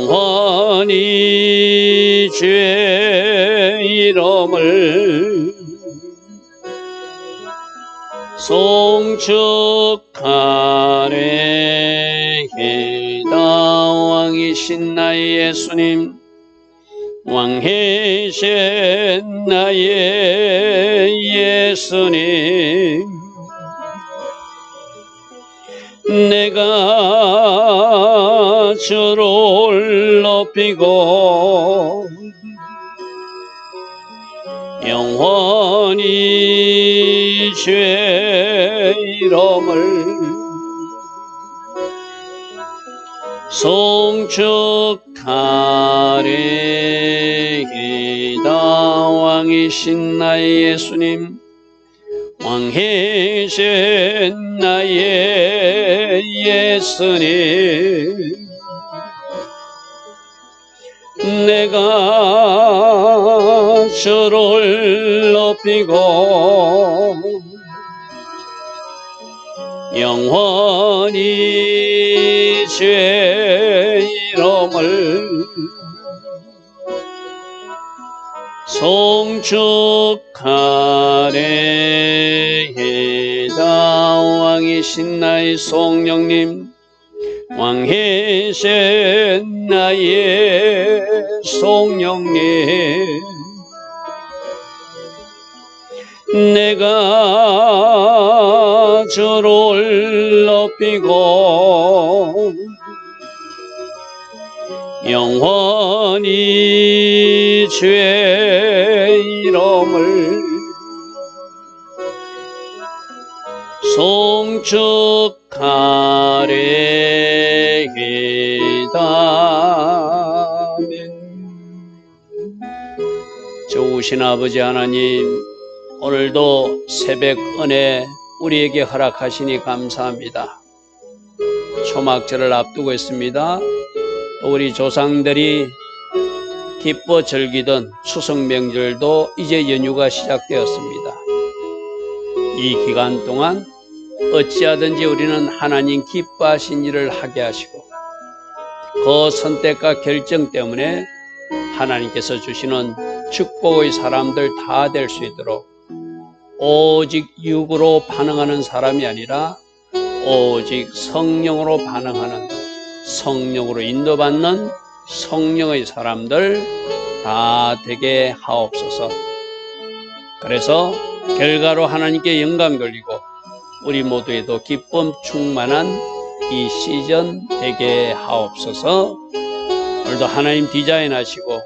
영원히 주의 이름을 송축하네. 이다 왕이신 나의 예수님, 왕이신 나의 예수님, 내가 주를 높이고 영원히 주의 이름을 송축하리. 이다 왕이신 나의 예수님, 왕이신 나의 예수님, 내가 주를 높이고 영원히 주의 이름을 송축하네. 이다 왕이신 나의 성령님, 왕이신 나의 성령님, 내가 주를 높이고 영원히 주의 이름을 송축하리이다. 아멘. 좋으신 아버지 하나님, 오늘도 새벽 은혜 우리에게 허락하시니 감사합니다. 초막절을 앞두고 있습니다. 또 우리 조상들이 기뻐 즐기던 추석 명절도 이제 연휴가 시작되었습니다. 이 기간 동안 어찌하든지 우리는 하나님 기뻐하신 일을 하게 하시고 그 선택과 결정 때문에 하나님께서 주시는 축복의 사람들 다 될 수 있도록 오직 육으로 반응하는 사람이 아니라 오직 성령으로 반응하는, 성령으로 인도받는 성령의 사람들 다 되게 하옵소서. 그래서 결과로 하나님께 영광 돌리고 우리 모두에도 기쁨 충만한 이 시즌 되게 하옵소서. 오늘도 하나님 디자인하시고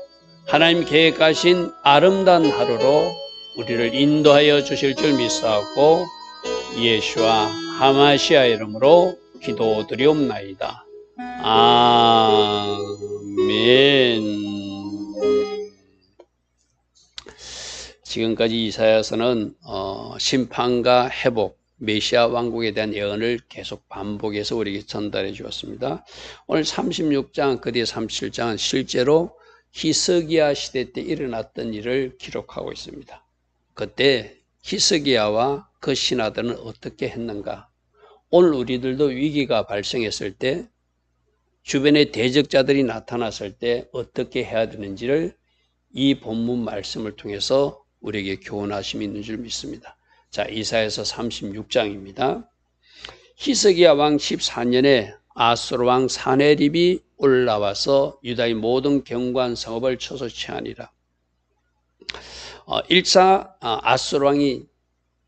하나님 계획하신 아름다운 하루로 우리를 인도하여 주실 줄 믿사옵고 예수와 하마시아 이름으로 기도드리옵나이다. 아멘. 지금까지 이사야서는 심판과 회복, 메시아 왕국에 대한 예언을 계속 반복해서 우리에게 전달해 주었습니다. 오늘 36장, 그 뒤에 37장은 실제로 히스기야 시대 때 일어났던 일을 기록하고 있습니다. 그때 히스기야와 그 신하들은 어떻게 했는가? 오늘 우리들도 위기가 발생했을 때, 주변에 대적자들이 나타났을 때 어떻게 해야 되는지를 이 본문 말씀을 통해서 우리에게 교훈하심이 있는 줄 믿습니다. 자, 이사야서 36장입니다. 히스기야 왕 14년에 아수르 왕 사네립이 올라와서 유다의 모든 견고한 성읍을 쳐서 취하니라. 1차 아수르 왕이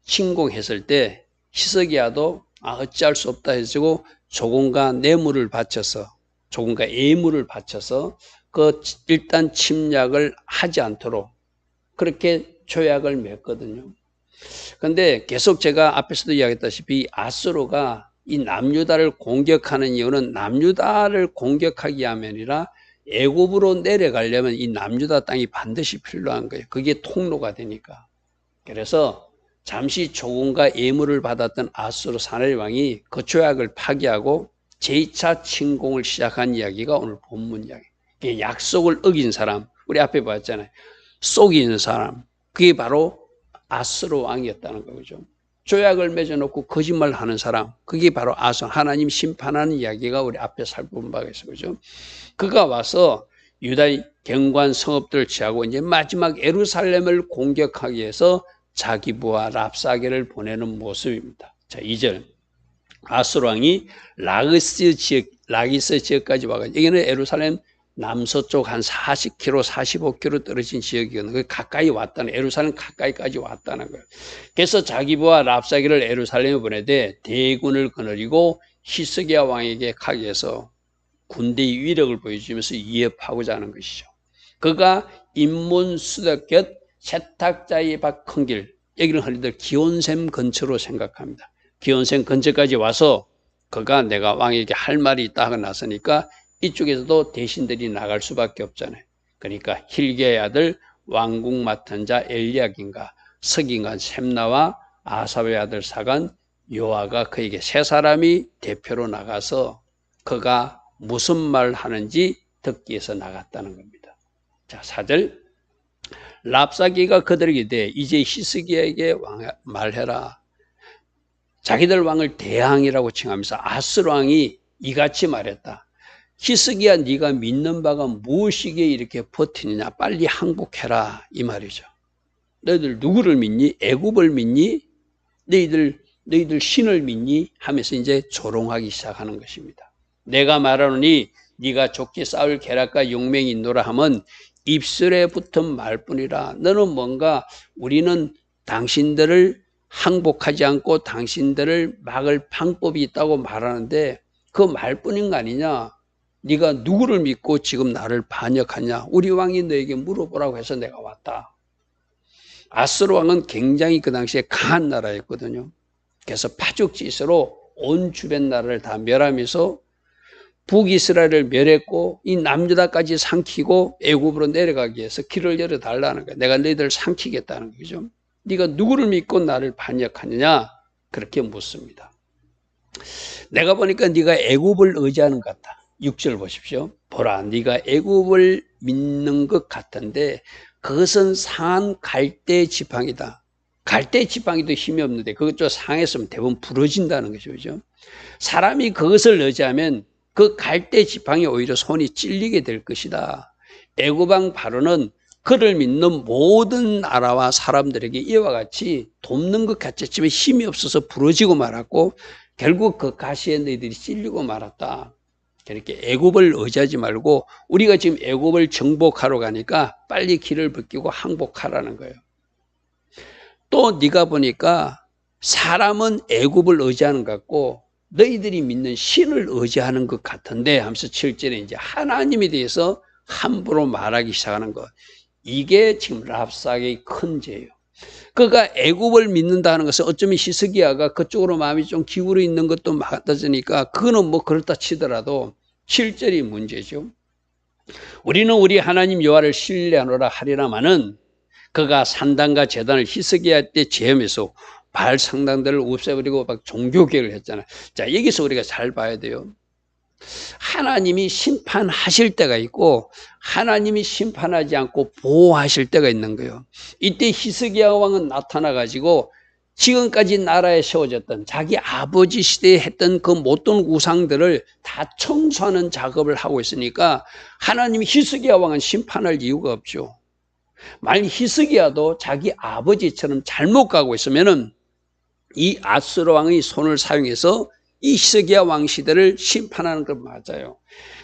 침공했을 때 히스기야도 어찌할 수 없다 해가지고 조공과 뇌물을 바쳐서, 조공과 예물을 바쳐서 그 일단 침략을 하지 않도록 그렇게 조약을 맺거든요. 그런데 계속 제가 앞에서도 이야기했다시피 아수르가 이 남유다를 공격하는 이유는 남유다를 공격하기 위함이 아니라 애굽으로 내려가려면 이 남유다 땅이 반드시 필요한 거예요. 그게 통로가 되니까. 그래서 잠시 조공과 예물을 받았던 아수르 사네립 왕이 그 조약을 파기하고 제2차 침공을 시작한 이야기가 오늘 본문 이야기. 약속을 어긴 사람, 우리 앞에 봤잖아요. 속이는 사람, 그게 바로 아수르 왕이었다는 거죠. 조약을 맺어놓고 거짓말하는 사람, 그게 바로 아손, 하나님 심판하는 이야기가 우리 앞에 살펴본 바가 있어요. 그죠? 그가 와서 유다의 경관 성읍들을 취하고 이제 마지막 예루살렘을 공격하기 위해서 자기 부하 랍사게를 보내는 모습입니다. 자, 2절. 아수르 왕이 라기스 지역까지 와가지고, 여기는 예루살렘 남서쪽 한 40km, 45km 떨어진 지역이거든요. 가까이 왔다는, 예루살렘 가까이까지 왔다는 거예요. 그래서 자기 부하 랍사게를 예루살렘에 보내되 대군을 거느리고 히스기야 왕에게 가게 해서 군대의 위력을 보여주면서 위협하고자 하는 것이죠. 그가 인문수덕곁 세탁자의 밭 큰 길, 여기는 흔히들 기온샘 근처로 생각합니다. 기온샘 근처까지 와서 그가 내가 왕에게 할 말이 있다 하고 나서니까 이쪽에서도 대신들이 나갈 수밖에 없잖아요. 그러니까 힐기야의 아들 왕궁 맡은 자 엘리야긴과 서기관 셈나와 아사의 아들 사간 요아가 그에게 세 사람이 대표로 나가서 그가 무슨 말 하는지 듣기 위해서 나갔다는 겁니다. 자, 4절. 랍사기가 그들에게 이르되 이제 히스기야에게 말해라. 자기들 왕을 대항이라고 칭하면서 아수르 왕이 이같이 말했다. 히스기야, 네가 믿는 바가 무엇이기에 이렇게 버티느냐? 빨리 항복해라, 이 말이죠. 너희들 누구를 믿니? 애굽을 믿니? 너희들 신을 믿니? 하면서 이제 조롱하기 시작하는 것입니다. 내가 말하노니 네가 좋게 싸울 계략과 용맹이 있노라 하면 입술에 붙은 말뿐이라. 너는 뭔가 우리는 당신들을 항복하지 않고 당신들을 막을 방법이 있다고 말하는데 그 말뿐인 거 아니냐? 네가 누구를 믿고 지금 나를 반역하냐? 우리 왕이 너에게 물어보라고 해서 내가 왔다. 아수르 왕은 굉장히 그 당시에 강한 나라였거든요. 그래서 파죽지세로 온 주변 나라를 다 멸하면서 북이스라엘을 멸했고 이 남유다까지 삼키고 애굽으로 내려가기 위해서 길을 열어달라는 거야. 내가 너희들을 삼키겠다는 거죠. 네가 누구를 믿고 나를 반역하느냐? 그렇게 묻습니다. 내가 보니까 네가 애굽을 의지하는 것 같다. 6절 보십시오. 보라, 네가 애굽을 믿는 것 같은데 그것은 상한 갈대 지팡이다. 갈대 지팡이도 힘이 없는데 그것 상했으면 대부분 부러진다는 것이죠. 그죠? 사람이 그것을 의지하면 그 갈대 지팡이 오히려 손이 찔리게 될 것이다. 애굽왕 바로는 그를 믿는 모든 나라와 사람들에게 이와 같이 돕는 것 같았지만 힘이 없어서 부러지고 말았고 결국 그 가시에 너희들이 찔리고 말았다. 그렇게 애굽을 의지하지 말고 우리가 지금 애굽을 정복하러 가니까 빨리 길을 벗기고 항복하라는 거예요. 또 네가 보니까 사람은 애굽을 의지하는 것 같고 너희들이 믿는 신을 의지하는 것 같은데 하면서 7절에 이제 하나님에 대해서 함부로 말하기 시작하는 것. 이게 지금 랍사게의 큰 죄예요. 그가 애굽을 믿는다는 것은 어쩌면 히스기야가 그쪽으로 마음이 좀 기울어 있는 것도 맞아지니까 그거는 뭐 그렇다 치더라도 7절이 문제죠. 우리는 우리 하나님 여호와를 신뢰하노라 하리라마는 그가 산당과 제단을 히스기야 때 제하면서 바알 상당들을 없애버리고 막 종교개혁을 했잖아요. 자, 여기서 우리가 잘 봐야 돼요. 하나님이 심판하실 때가 있고 하나님이 심판하지 않고 보호하실 때가 있는 거예요. 이때 히스기야 왕은 나타나가지고 지금까지 나라에 세워졌던 자기 아버지 시대에 했던 그 못된 우상들을 다 청소하는 작업을 하고 있으니까 하나님이 히스기야 왕은 심판할 이유가 없죠. 만약 히스기야도 자기 아버지처럼 잘못 가고 있으면은 이 아수르 왕의 손을 사용해서 이 히스기야 왕 시대를 심판하는 것 맞아요.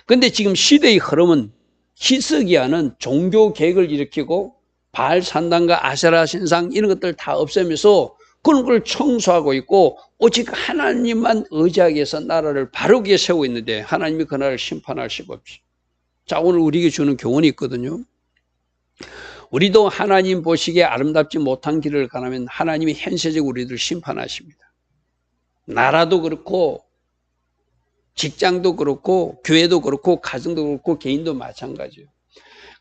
그런데 지금 시대의 흐름은 히스기야는 종교 개혁을 일으키고 바알 산당과 아세라 신상 이런 것들 다 없애면서 그런 걸 청소하고 있고 오직 하나님만 의지하기 위해서 나라를 바르게 세우고 있는데 하나님이 그 나라를 심판할 수가 없죠. 자, 오늘 우리에게 주는 교훈이 있거든요. 우리도 하나님 보시기에 아름답지 못한 길을 가면 하나님이 현세적으로 우리들 심판하십니다. 나라도 그렇고 직장도 그렇고 교회도 그렇고 가정도 그렇고 개인도 마찬가지예요.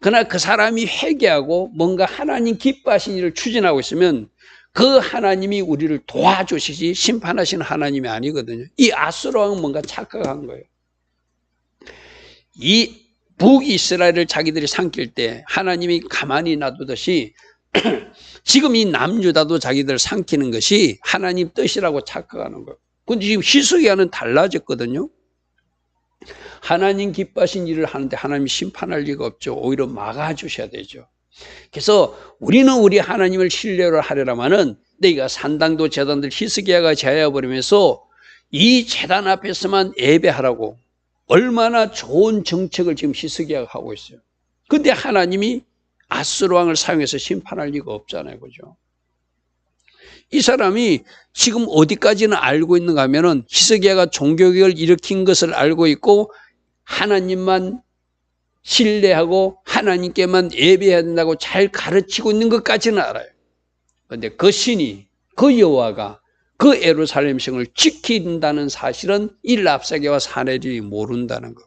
그러나 그 사람이 회개하고 뭔가 하나님 기뻐하신 일을 추진하고 있으면 그 하나님이 우리를 도와주시지 심판하시는 하나님이 아니거든요. 이 아수르 왕은 뭔가 착각한 거예요. 이 북이스라엘을 자기들이 삼킬 때 하나님이 가만히 놔두듯이 지금 이 남유다도 자기들 삼키는 것이 하나님 뜻이라고 착각하는 거예요. 근데 지금 히스기야는 달라졌거든요. 하나님 기뻐하신 일을 하는데 하나님이 심판할 리가 없죠. 오히려 막아주셔야 되죠. 그래서 우리는 우리 하나님을 신뢰를 하려면은 내가 산당도 제단들 히스기야가 제하여버리면서 이 제단 앞에서만 예배하라고 얼마나 좋은 정책을 지금 히스기야가 하고 있어요. 근데 하나님이 아스로 왕을 사용해서 심판할 리가 없잖아요. 그죠? 이 사람이 지금 어디까지는 알고 있는가 하면은 히스기야가 종교개혁을 일으킨 것을 알고 있고 하나님만 신뢰하고 하나님께만 예배해야 된다고 잘 가르치고 있는 것까지는 알아요. 그런데 그 신이, 그 여호와가 그 예루살렘 성을 지킨다는 사실은 이 랍사게와 사내들이 모른다는 것.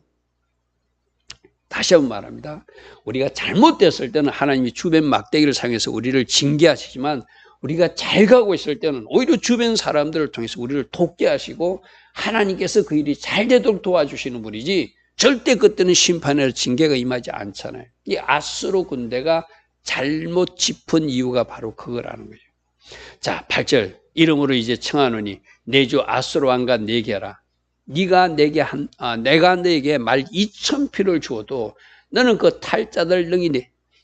다시 한번 말합니다. 우리가 잘못됐을 때는 하나님이 주변 막대기를 사용해서 우리를 징계하시지만 우리가 잘 가고 있을 때는 오히려 주변 사람들을 통해서 우리를 돕게 하시고 하나님께서 그 일이 잘 되도록 도와주시는 분이지 절대 그때는 심판이나 징계가 임하지 않잖아요. 이 아수르 군대가 잘못 짚은 이유가 바로 그거라는 거죠. 자, 8절 이름으로 이제 청하노니 내 주 아수르 왕과 내게 하라. 네가 내게 내가 내게 말 2,000필을 주어도 너는 그 탈자들 능히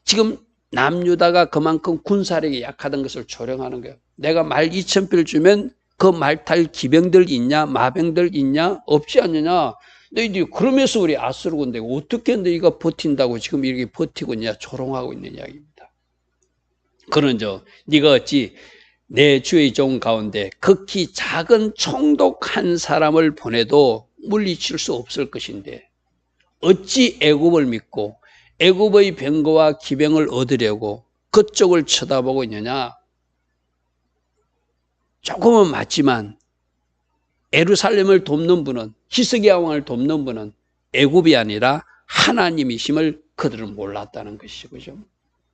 지금 남유다가 그만큼 군사력이 약하던 것을 조령하는 거예요. 내가 말 2,000필 주면 그 말탈 기병들 있냐 마병들 있냐 없지 않느냐. 너희들이 그러면서 우리 아수르 군대가 어떻게 너희가 버틴다고 지금 이렇게 버티고 있냐 조롱하고 있는 이야기입니다. 그런저 네가 어찌 내 주의 종 가운데 극히 작은 총독 한 사람을 보내도 물리칠 수 없을 것인데 어찌 애굽을 믿고 애굽의 병거와 기병을 얻으려고 그쪽을 쳐다보고 있느냐. 조금은 맞지만 예루살렘을 돕는 분은 히스기야 왕을 돕는 분은 애굽이 아니라 하나님이심을 그들은 몰랐다는 것이죠. 그죠?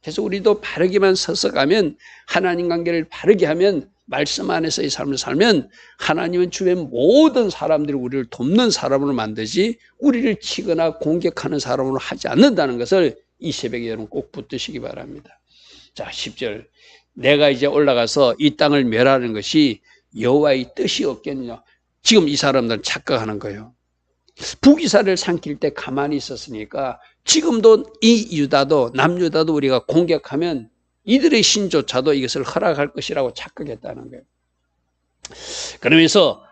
그래서 우리도 바르게만 서서 가면 하나님 관계를 바르게 하면 말씀 안에서의 삶을 살면 하나님은 주변 모든 사람들이 우리를 돕는 사람으로 만들지 우리를 치거나 공격하는 사람으로 하지 않는다는 것을 이 새벽에 여러분 꼭 붙드시기 바랍니다. 자, 10절 내가 이제 올라가서 이 땅을 멸하는 것이 여호와의 뜻이 없겠느냐. 지금 이 사람들은 착각하는 거예요. 북이스라엘을 삼킬 때 가만히 있었으니까 지금도 이 유다도 남유다도 우리가 공격하면 이들의 신조차도 이것을 허락할 것이라고 착각했다는 거예요. 그러면서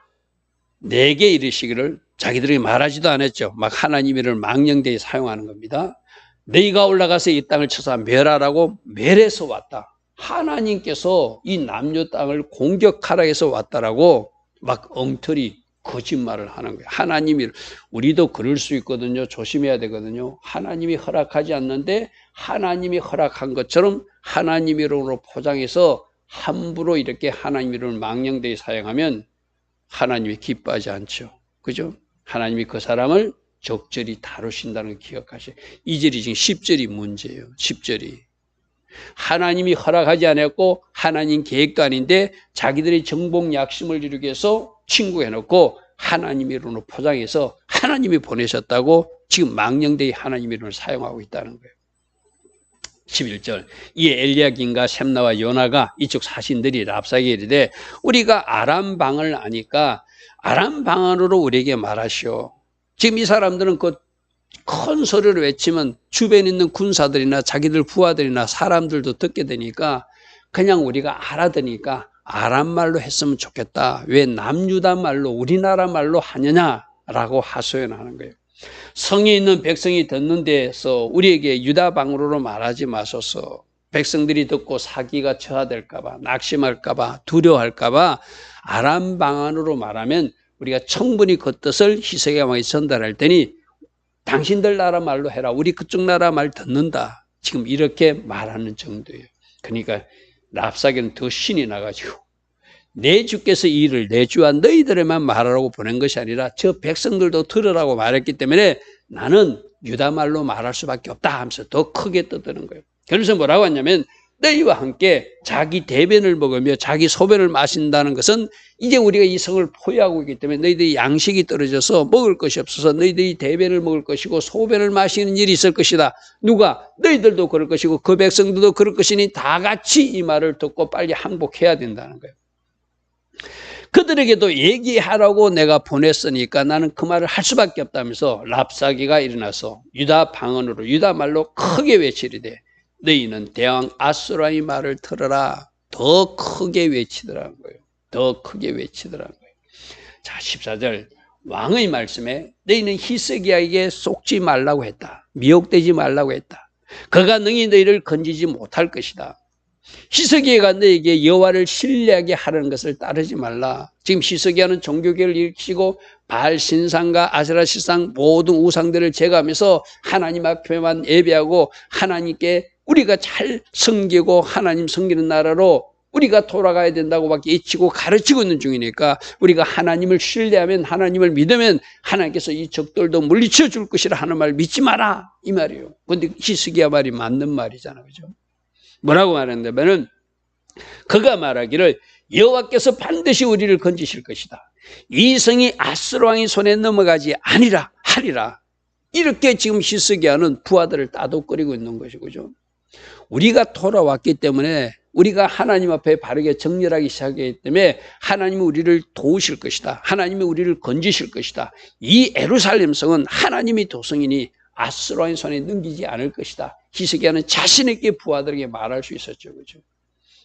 내게 이르시기를 자기들이 말하지도 않았죠. 막 하나님 이름을 망령되이 사용하는 겁니다. 너희가 올라가서 이 땅을 쳐서 멸하라고 멸해서 왔다. 하나님께서 이 남유 땅을 공격하라 해서 왔다라고 막 엉터리 거짓말을 하는 거예요. 하나님이, 우리도 그럴 수 있거든요. 조심해야 되거든요. 하나님이 허락하지 않는데 하나님이 허락한 것처럼 하나님 이름으로 포장해서 함부로 이렇게 하나님 이름을 망령되이 사용하면 하나님이 기뻐하지 않죠. 그죠? 하나님이 그 사람을 적절히 다루신다는 걸 기억하셔요. 2절이 지금 10절이 문제예요. 10절이. 하나님이 허락하지 않았고 하나님 계획도 아닌데 자기들의 정복 약심을 이루기 위해서 친구해놓고 하나님 이름으로 포장해서 하나님이 보내셨다고 지금 망령되이 하나님 이름을 사용하고 있다는 거예요. 11절 이에 엘리야김과 셈나와 요나가 이쪽 사신들이 랍사게에 이르되 우리가 아람 방언을 아니까 아람 방언으로 우리에게 말하시오. 지금 이 사람들은 그 큰 소리를 외치면 주변에 있는 군사들이나 자기들 부하들이나 사람들도 듣게 되니까 그냥 우리가 알아듣니까 아람 말로 했으면 좋겠다. 왜 남유다 말로 우리나라 말로 하느냐라고 하소연하는 거예요. 성에 있는 백성이 듣는 데서 우리에게 유다 방언으로 말하지 마소서. 백성들이 듣고 사기가 처하될까 봐, 낙심할까 봐, 두려워할까 봐 아람 방언으로 말하면 우리가 충분히 그 뜻을 히스기야 왕이 전달할 테니 당신들 나라 말로 해라. 우리 그쪽 나라 말 듣는다. 지금 이렇게 말하는 정도예요. 그러니까 랍사게는 더 신이 나가지고 내 주께서 이 일을 내 주와 너희들에만 말하라고 보낸 것이 아니라 저 백성들도 들으라고 말했기 때문에 나는 유다 말로 말할 수밖에 없다 하면서 더 크게 떠드는 거예요. 그래서 뭐라고 하냐면 너희와 함께 자기 대변을 먹으며 자기 소변을 마신다는 것은 이제 우리가 이 성을 포위하고 있기 때문에 너희들이 양식이 떨어져서 먹을 것이 없어서 너희들이 대변을 먹을 것이고 소변을 마시는 일이 있을 것이다. 누가? 너희들도 그럴 것이고 그 백성들도 그럴 것이니 다 같이 이 말을 듣고 빨리 항복해야 된다는 거예요. 그들에게도 얘기하라고 내가 보냈으니까 나는 그 말을 할 수밖에 없다면서 랍사기가 일어나서 유다 방언으로 유다 말로 크게 외치리되 너희는 대왕 아수라의 말을 들어라. 더 크게 외치더라는 거예요. 더 크게 외치더라는 거예요. 자, 14절 왕의 말씀에 너희는 히스기야에게 속지 말라고 했다. 미혹되지 말라고 했다. 그가 능히 너희를 건지지 못할 것이다. 히스기야가 너에게 여호와를 신뢰하게 하라는 것을 따르지 말라. 지금 히스기야는 종교개혁을 일으키고 바알 신상과 아세라 신상 모든 우상들을 제거하면서 하나님 앞에만 예배하고 하나님께 우리가 잘 섬기고 하나님 섬기는 나라로 우리가 돌아가야 된다고 밖에 외치고 가르치고 있는 중이니까 우리가 하나님을 신뢰하면 하나님을 믿으면 하나님께서 이 적들도 물리쳐 줄 것이라 하는 말 믿지 마라 이 말이에요. 그런데 히스기야 말이 맞는 말이잖아요. 그죠? 뭐라고 말했냐면은 그가 말하기를 여호와께서 반드시 우리를 건지실 것이다. 이 성이 아수르 왕의 손에 넘어가지 아니라 하리라. 이렇게 지금 히스기야는 부하들을 따독거리고 있는 것이고, 그죠? 우리가 돌아왔기 때문에 우리가 하나님 앞에 바르게 정렬하기 시작하기 때문에 하나님이 우리를 도우실 것이다. 하나님이 우리를 건지실 것이다. 이 예루살렘 성은 하나님이 도성이니 아수르 왕의 손에 넘기지 않을 것이다. 히스기야는 자신 있게 부하들에게 말할 수 있었죠. 그죠?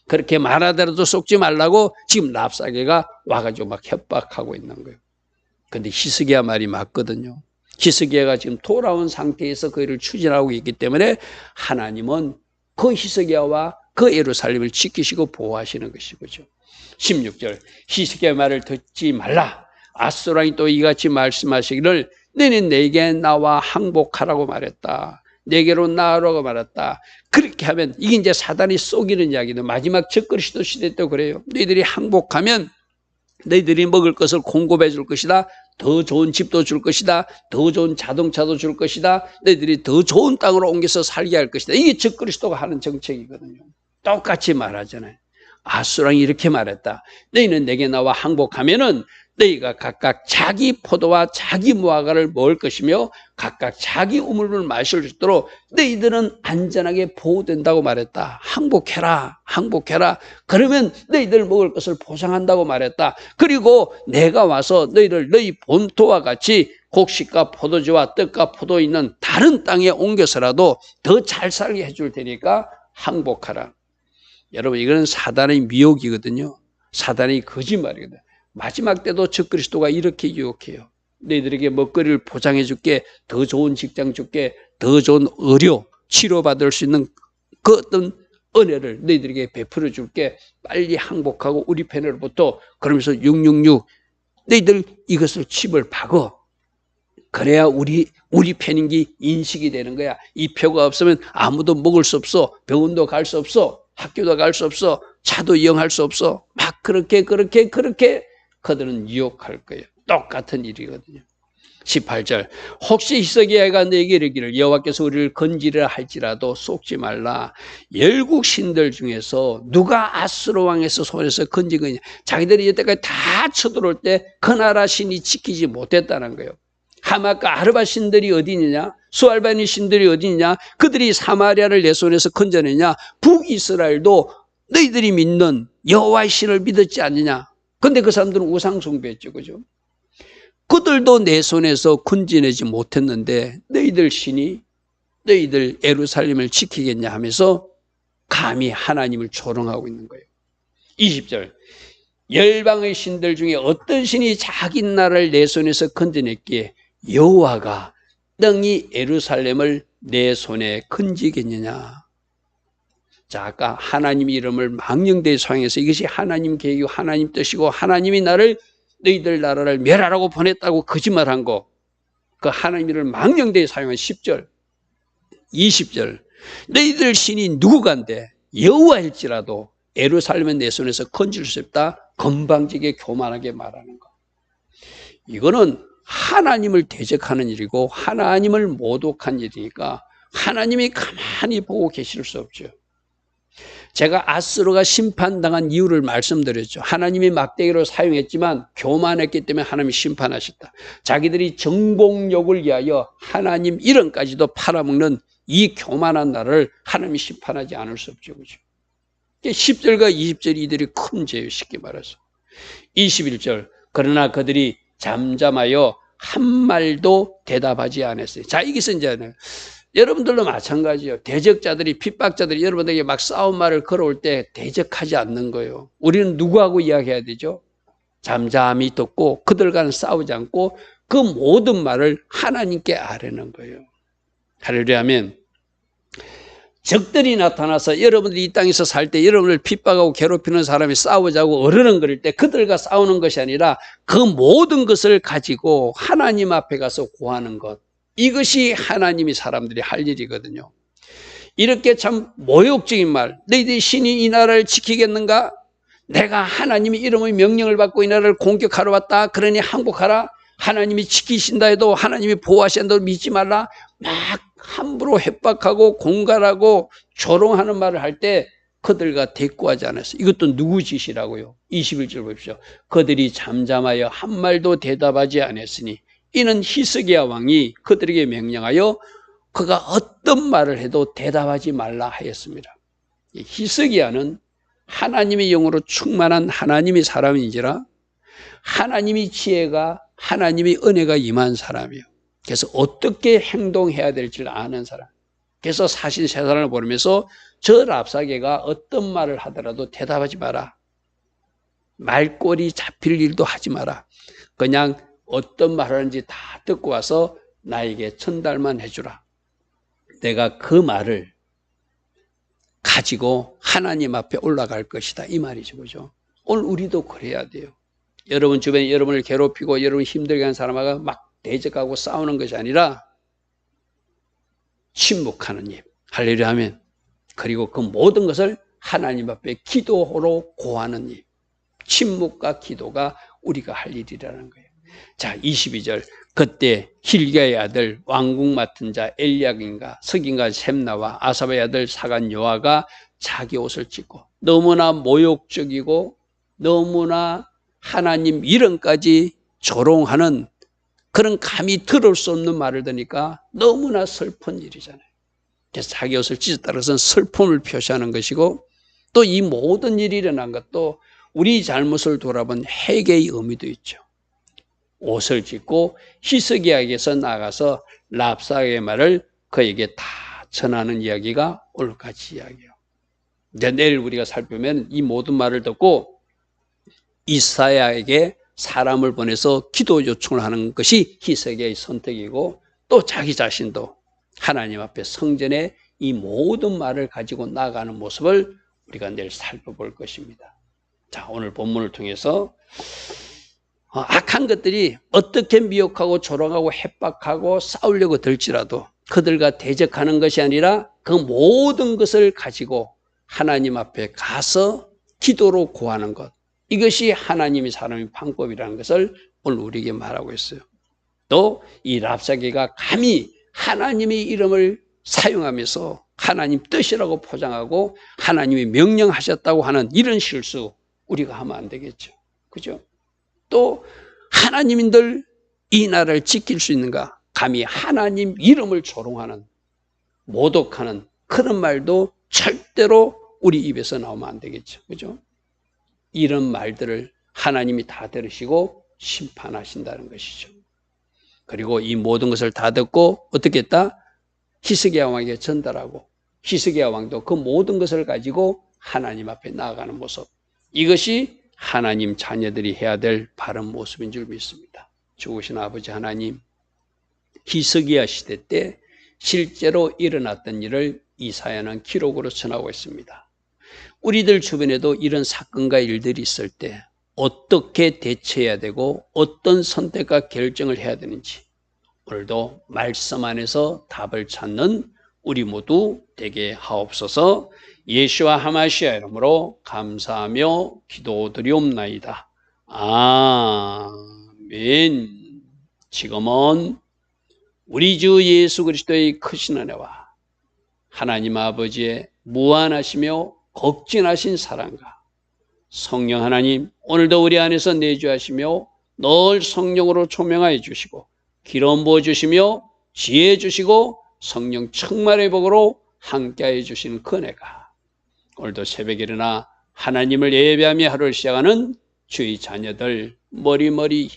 그렇게 말하더라도 속지 말라고 지금 랍사게가 와가지고 막 협박하고 있는 거예요. 근데 히스기야 말이 맞거든요. 히스기야가 지금 돌아온 상태에서 그 일을 추진하고 있기 때문에 하나님은 그 히스기야와 그 예루살렘을 지키시고 보호하시는 것이죠. 16절 히스기야 말을 듣지 말라. 아수르 왕이 또 이같이 말씀하시기를 너는 내게 나와 항복하라고 말했다. 내게로 나아라고 말했다. 그렇게 하면 이게 이제 사단이 속이는 이야기도 마지막 적그리스도 시대 때 그래요. 너희들이 항복하면 너희들이 먹을 것을 공급해 줄 것이다. 더 좋은 집도 줄 것이다. 더 좋은 자동차도 줄 것이다. 너희들이 더 좋은 땅으로 옮겨서 살게 할 것이다. 이게 적그리스도가 하는 정책이거든요. 똑같이 말하잖아요. 아수르 왕이 이렇게 말했다. 너희는 내게 나와 항복하면은 너희가 각각 자기 포도와 자기 무화과를 먹을 것이며 각각 자기 우물을 마실 수 있도록 너희들은 안전하게 보호된다고 말했다. 항복해라. 항복해라. 그러면 너희들 먹을 것을 보상한다고 말했다. 그리고 내가 와서 너희를 너희 본토와 같이 곡식과 포도주와 떡과 포도 있는 다른 땅에 옮겨서라도 더 잘 살게 해줄 테니까 항복하라. 여러분, 이거는 사단의 미혹이거든요. 사단의 거짓말이거든요. 마지막 때도 적그리스도가 이렇게 유혹해요. 너희들에게 먹거리를 보장해 줄게, 더 좋은 직장 줄게, 더 좋은 의료, 치료받을 수 있는 그 어떤 은혜를 너희들에게 베풀어 줄게. 빨리 항복하고 우리 편으로부터. 그러면서 666 너희들 이것을 칩을 박어. 그래야 우리 편인 게 인식이 되는 거야. 이 표가 없으면 아무도 먹을 수 없어. 병원도 갈 수 없어. 학교도 갈 수 없어. 차도 이용할 수 없어. 막 그렇게 그들은 유혹할 거예요. 똑같은 일이거든요. 18절 혹시 히스기야가 너에게 이르기를 여호와께서 우리를 건지리라 할지라도 속지 말라. 열국 신들 중에서 누가 아수르 왕에서 손에서 건지거냐. 자기들이 여태까지 다 쳐들어올 때 그 나라 신이 지키지 못했다는 거예요. 하마과 아르바 신들이 어디 있느냐? 수알바니 신들이 어디 있느냐? 그들이 사마리아를 내 손에서 건져내냐? 북이스라엘도 너희들이 믿는 여호와의 신을 믿었지 않느냐? 근데 그 사람들은 우상 숭배했죠. 그죠? 그들도 내 손에서 건져내지 못했는데 너희들 신이 너희들 예루살렘을 지키겠냐 하면서 감히 하나님을 조롱하고 있는 거예요. 20절 열방의 신들 중에 어떤 신이 자기 나라를 내 손에서 건져냈기에 여호와가 능히 예루살렘을 내 손에 건지겠느냐. 자, 아까 하나님 이름을 망령되이 사용해서 이것이 하나님 계획이고 하나님 뜻이고 하나님이 나를 너희들 나라를 멸하라고 보냈다고 거짓말한 거, 그 하나님 이름을 망령되이 사용한 10절 20절 너희들 신이 누구간데 여호와일지라도 예루살렘은 내 손에서 건질 수 없다. 건방지게 교만하게 말하는 거. 이거는 하나님을 대적하는 일이고 하나님을 모독한 일이니까 하나님이 가만히 보고 계실 수 없죠. 제가 아스로가 심판당한 이유를 말씀드렸죠. 하나님이 막대기로 사용했지만 교만했기 때문에 하나님이 심판하셨다. 자기들이 정복욕을 위하여 하나님 이름까지도 팔아먹는 이 교만한 나라를 하나님이 심판하지 않을 수 없죠. 그죠? 10절과 20절이 이들이 큰 죄예요. 쉽게 말해서. 21절 그러나 그들이 잠잠하여 한 말도 대답하지 않았어요. 자, 이것은 이제 여러분들도 마찬가지예요. 대적자들이, 핍박자들이 여러분에게 막 싸움 말을 걸어올 때 대적하지 않는 거예요. 우리는 누구하고 이야기해야 되죠? 잠잠히 듣고 그들과는 싸우지 않고 그 모든 말을 하나님께 아뢰는 거예요. 할렐루야 하면 적들이 나타나서 여러분들이 이 땅에서 살 때 여러분을 핍박하고 괴롭히는 사람이 싸우자고 어르렁거릴 때 그들과 싸우는 것이 아니라 그 모든 것을 가지고 하나님 앞에 가서 구하는 것. 이것이 하나님이 사람들이 할 일이거든요. 이렇게 참 모욕적인 말, 너희들이 신이 이 나라를 지키겠는가? 내가 하나님의 이름의 명령을 받고 이 나라를 공격하러 왔다. 그러니 항복하라. 하나님이 지키신다 해도 하나님이 보호하신다고 믿지 말라. 막 함부로 협박하고 공갈하고 조롱하는 말을 할 때 그들과 대꾸하지 않았어요. 이것도 누구 짓이라고요? 21절 보십시오. 그들이 잠잠하여 한 말도 대답하지 않았으니 이는 히스기야 왕이 그들에게 명령하여 그가 어떤 말을 해도 대답하지 말라 하였습니다. 히스기야는 하나님의 영으로 충만한 하나님의 사람인지라 하나님의 지혜가 하나님의 은혜가 임한 사람이에요. 그래서 어떻게 행동해야 될지를 아는 사람. 그래서 사신 세상을 보면서 저 랍사게가 어떤 말을 하더라도 대답하지 마라. 말꼬리 잡힐 일도 하지 마라. 그냥 어떤 말을 하는지 다 듣고 와서 나에게 전달만 해주라. 내가 그 말을 가지고 하나님 앞에 올라갈 것이다. 이 말이죠. 그죠? 오늘 우리도 그래야 돼요. 여러분 주변에 여러분을 괴롭히고 여러분 힘들게 하는 사람하고 막 대적하고 싸우는 것이 아니라 침묵하는 일. 할렐루야 하면 그리고 그 모든 것을 하나님 앞에 기도로 고하는 일. 침묵과 기도가 우리가 할 일이라는 거예요. 자, 22절. 그때 힐기야의 아들 왕궁 맡은 자 엘리야김과 석인과 셈나와 아사바의 아들 사간 요아가 자기 옷을 찢고 너무나 모욕적이고 너무나 하나님 이름까지 조롱하는 그런 감히 들을 수 없는 말을 듣니까 너무나 슬픈 일이잖아요. 그래서 자기 옷을 찢었다는 것은 슬픔을 표시하는 것이고 또 이 모든 일이 일어난 것도 우리 잘못을 돌아본 회개의 의미도 있죠. 옷을 찢고 히스기야에게서 나가서 랍사게의 말을 그에게 다 전하는 이야기가 오늘 같이 이야기해요. 이제 내일 우리가 살펴보면 이 모든 말을 듣고 이사야에게 사람을 보내서 기도 요청을 하는 것이 히스기야의 선택이고 또 자기 자신도 하나님 앞에 성전에 이 모든 말을 가지고 나가는 모습을 우리가 내일 살펴볼 것입니다. 자, 오늘 본문을 통해서 악한 것들이 어떻게 미혹하고 조롱하고 협박하고 싸우려고 들지라도 그들과 대적하는 것이 아니라 그 모든 것을 가지고 하나님 앞에 가서 기도로 구하는 것. 이것이 하나님이 사람의 방법이라는 것을 오늘 우리에게 말하고 있어요. 또 이 랍사게가 감히 하나님의 이름을 사용하면서 하나님 뜻이라고 포장하고 하나님이 명령하셨다고 하는 이런 실수 우리가 하면 안 되겠죠. 그죠? 또 하나님인들 이 나라를 지킬 수 있는가? 감히 하나님 이름을 조롱하는 모독하는 그런 말도 절대로 우리 입에서 나오면 안 되겠죠. 그죠? 이런 말들을 하나님이 다 들으시고 심판하신다는 것이죠. 그리고 이 모든 것을 다 듣고 어떻게 했다? 히스기야 왕에게 전달하고 히스기야 왕도 그 모든 것을 가지고 하나님 앞에 나아가는 모습. 이것이 하나님 자녀들이 해야 될 바른 모습인 줄 믿습니다. 죽으신 아버지 하나님, 히스기야 시대 때 실제로 일어났던 일을 이사야는 기록으로 전하고 있습니다. 우리들 주변에도 이런 사건과 일들이 있을 때 어떻게 대처해야 되고 어떤 선택과 결정을 해야 되는지 오늘도 말씀 안에서 답을 찾는 우리 모두 되게 하옵소서. 예수와 하마시아 이름으로 감사하며 기도드리옵나이다. 아멘. 지금은 우리 주 예수 그리스도의 크신 은혜와 하나님 아버지의 무한하시며 극진하신 사랑과 성령 하나님, 오늘도 우리 안에서 내주하시며 늘 성령으로 조명하여 주시고 기름 부어 주시며 지혜 주시고 성령 충만의 복으로 함께하여 주시는 그 은혜가 오늘도 새벽에 일어나 하나님을 예배하며 하루를 시작하는 주의 자녀들 머리머리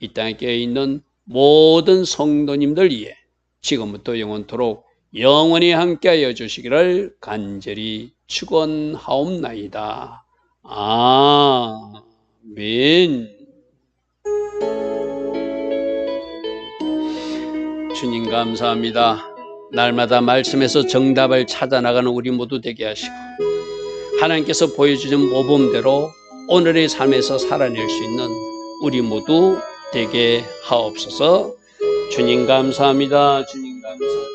이 땅에 깨어있는 모든 성도님들 위해 지금부터 영원토록 영원히 함께하여 주시기를 간절히 축원하옵나이다. 아멘. 주님 감사합니다. 날마다 말씀에서 정답을 찾아나가는 우리 모두 되게 하시고 하나님께서 보여주신 모범대로 오늘의 삶에서 살아낼 수 있는 우리 모두 되게 하옵소서. 주님 감사합니다. 주님 감사합니다.